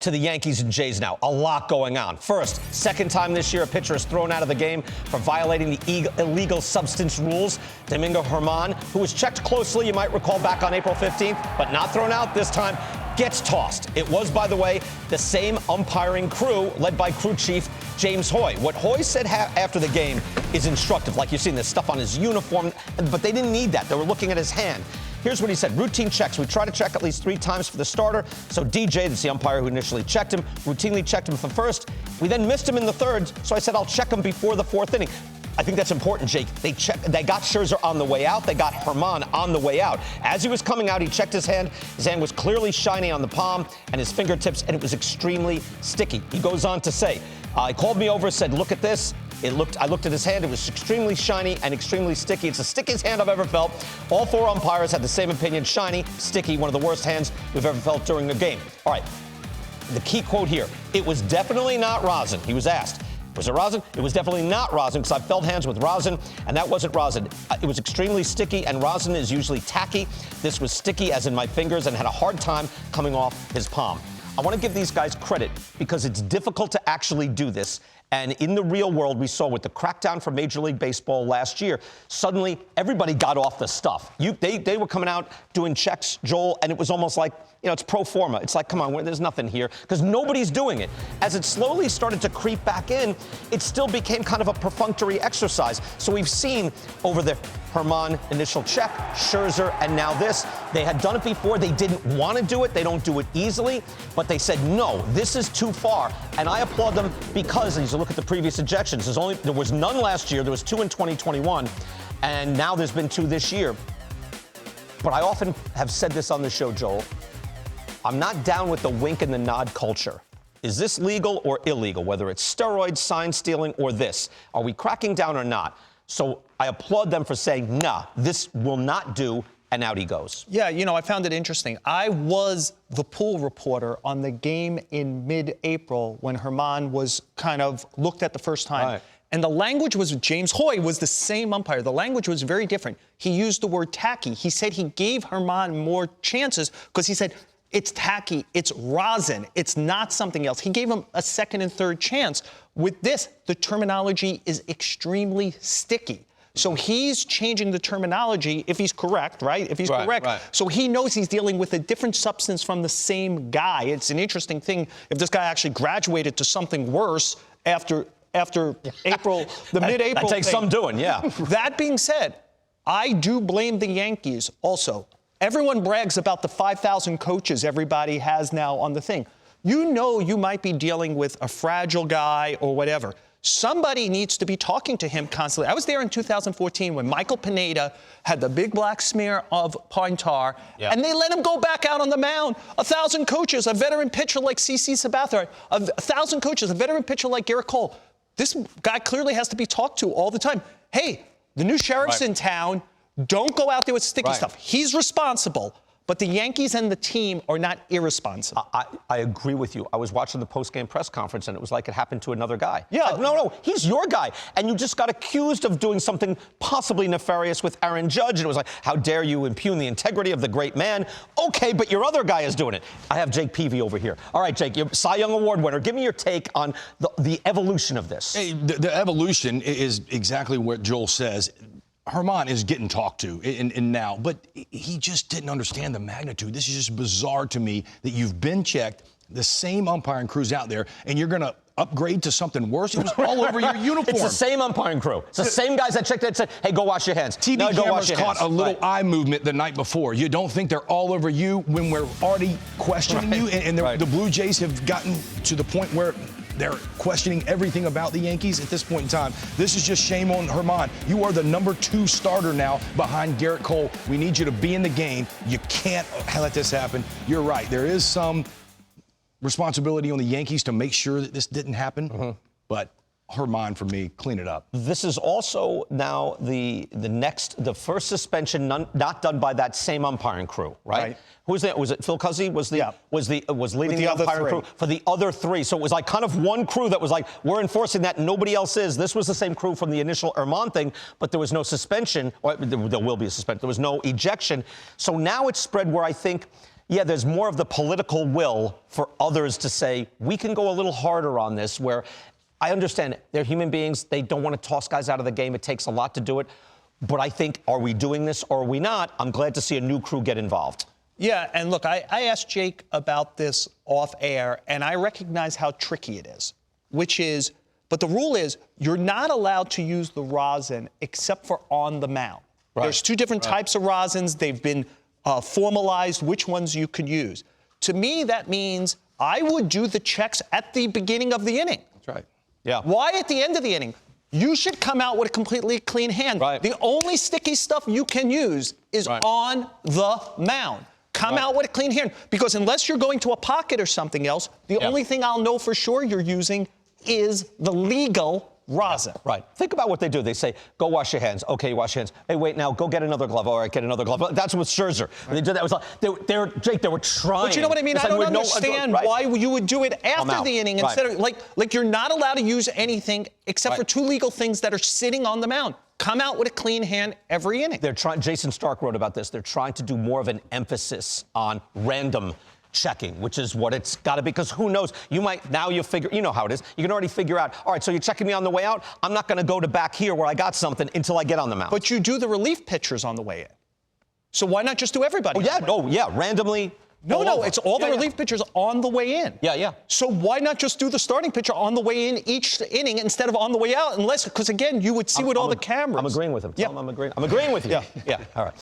To the Yankees and Jays now. A lot going on. First, second time this year, a pitcher is thrown out of the game for violating the illegal substance rules. Domingo German, who was checked closely, you might recall, back on April 15th, but not thrown out this time, gets tossed. It was, by the way, the same umpiring crew led by crew chief James Hoy. What Hoy said after the game is instructive. Like you've seen this stuff on his uniform, but they didn't need that. They were looking at his hand. Here's what he said. Routine checks. We try to check at least 3 times for the starter. So DJ, that's the umpire who initially checked him, routinely checked him for first. We then missed him in the third, so I said I'll check him before the 4th inning. I think that's important, Jake. They got Scherzer on the way out. They got German on the way out. As he was coming out, he checked his hand. His hand was clearly shiny on the palm and his fingertips, and it was extremely sticky. He goes on to say, he called me over, said, look at this. I looked at his hand. It was extremely shiny and extremely sticky. It's the stickiest hand I've ever felt. All 4 umpires had the same opinion. Shiny, sticky, one of the worst hands we've ever felt during a game. All right, the key quote here. It was definitely not rosin. He was asked, was it rosin? It was definitely not rosin because I've felt hands with rosin, and that wasn't rosin. It was extremely sticky, and rosin is usually tacky. This was sticky, as in my fingers, and had a hard time coming off his palm. I want to give these guys credit because it's difficult to actually do this. And in the real world, we saw with the crackdown for Major League Baseball last year, suddenly everybody got off the stuff. They were coming out doing checks, Joel, and it was almost like, it's pro forma. It's like, come on, there's nothing here, because nobody's doing it. As it slowly started to creep back in, it still became kind of a perfunctory exercise. So we've seen over the German initial check, Scherzer, and now this. They had done it before. They didn't want to do it. They don't do it easily. But they said, no, this is too far. And I applaud them because, as you look at the previous ejections, there was none last year. There was 2 in 2021. And now there's been 2 this year. But I often have said this on the show, Joel. I'm not down with the wink and the nod culture. Is this legal or illegal? Whether it's steroids, sign stealing, or this. Are we cracking down or not? So I applaud them for saying, nah, this will not do, and out he goes. Yeah, I found it interesting. I was the pool reporter on the game in mid-April when German was kind of looked at the first time. Right. And the language was, James Hoy was the same umpire. The language was very different. He used the word tacky. He said he gave German more chances because he said, it's tacky, it's rosin, it's not something else. He gave him a second and third chance. With this, the terminology is extremely sticky. So he's changing the terminology if he's correct, right? If he's correct. Right. So he knows he's dealing with a different substance from the same guy. It's an interesting thing if this guy actually graduated to something worse after April, the mid-April That takes thing. some doing, yeah. That being said, I do blame the Yankees also. Everyone brags about the 5,000 coaches everybody has now on the thing. You might be dealing with a fragile guy or whatever. Somebody needs to be talking to him constantly. I was there in 2014 when Michael Pineda had the big black smear of pine tar, and they let him go back out on the mound. 1,000 coaches, a veteran pitcher like CC Sabathia, 1,000 coaches, a veteran pitcher like Garrett Cole. This guy clearly has to be talked to all the time. Hey, the new sheriff's in town. Don't go out there with sticky stuff. He's responsible, but the Yankees and the team are not irresponsible. I agree with you. I was watching the post-game press conference, and it was like it happened to another guy. Yeah. Like, no, he's your guy. And you just got accused of doing something possibly nefarious with Aaron Judge, and it was like, how dare you impugn the integrity of the great man? Okay, but your other guy is doing it. I have Jake Peavy over here. All right, Jake, you're Cy Young Award winner. Give me your take on the evolution of this. Hey, the evolution is exactly what Joel says. German is getting talked to in now, but he just didn't understand the magnitude. This is just bizarre to me that you've been checked, the same umpiring crew's out there, and you're going to upgrade to something worse. It was all over your uniform. It's the same umpiring crew. It's the same guys that checked it and said, hey, go wash your hands. TV cameras caught a little eye movement the night before. You don't think they're all over you when we're already questioning you? And the Blue Jays have gotten to the point where they're questioning everything about the Yankees at this point in time. This is just shame on German. You are the number 2 starter now behind Garrett Cole. We need you to be in the game. You can't let this happen. You're right. There is some responsibility on the Yankees to make sure that this didn't happen. But German, for me, clean it up. This is also now the first suspension not done by that same umpiring crew, right? Who was that? Was it Phil Cuzzy? Was leading the umpiring crew for the other 3? So it was like kind of one crew that was like, we're enforcing that, nobody else is. This was the same crew from the initial German thing, but there was no suspension, or there will be a suspension. There was no ejection. So now it's spread where I think Yeah, there's more of the political will for others to say, we can go a little harder on this, where I understand they're human beings. They don't want to toss guys out of the game. It takes a lot to do it. But I think, are we doing this or are we not? I'm glad to see a new crew get involved. Yeah, and look, I asked Jake about this off air, and I recognize how tricky it is, but the rule is you're not allowed to use the rosin except for on the mound. Right. There's two different types of rosins. They've been formalized which ones you can use. To me, that means I would do the checks at the beginning of the inning. That's right. Yeah. Why at the end of the inning? You should come out with a completely clean hand. Right. The only sticky stuff you can use is on the mound. Come out with a clean hand, because unless you're going to a pocket or something else, the only thing I'll know for sure you're using is the legal rosin. Right. Think about what they do. They say, go wash your hands. Okay, wash your hands. Hey, wait, now go get another glove. All right, get another glove. That's what Scherzer. Right. They did that. Jake, they were trying. But you know what I mean? I don't understand why you would do it after the inning instead of like you're not allowed to use anything except for two legal things that are sitting on the mound. Come out with a clean hand every inning. They're trying. Jason Stark wrote about this. They're trying to do more of an emphasis on random checking, which is what it's got to be, because who knows? You know how it is. You can already figure out, all right, so you're checking me on the way out. I'm not going to go to back here where I got something until I get on the mound. But you do the relief pitchers on the way in. So why not just do everybody? Randomly. No, it's all the relief pitchers on the way in. Yeah. So why not just do the starting pitcher on the way in each inning instead of on the way out? Because again, you would see with all the cameras. I'm agreeing with him. I'm agreeing with you. Yeah. All right.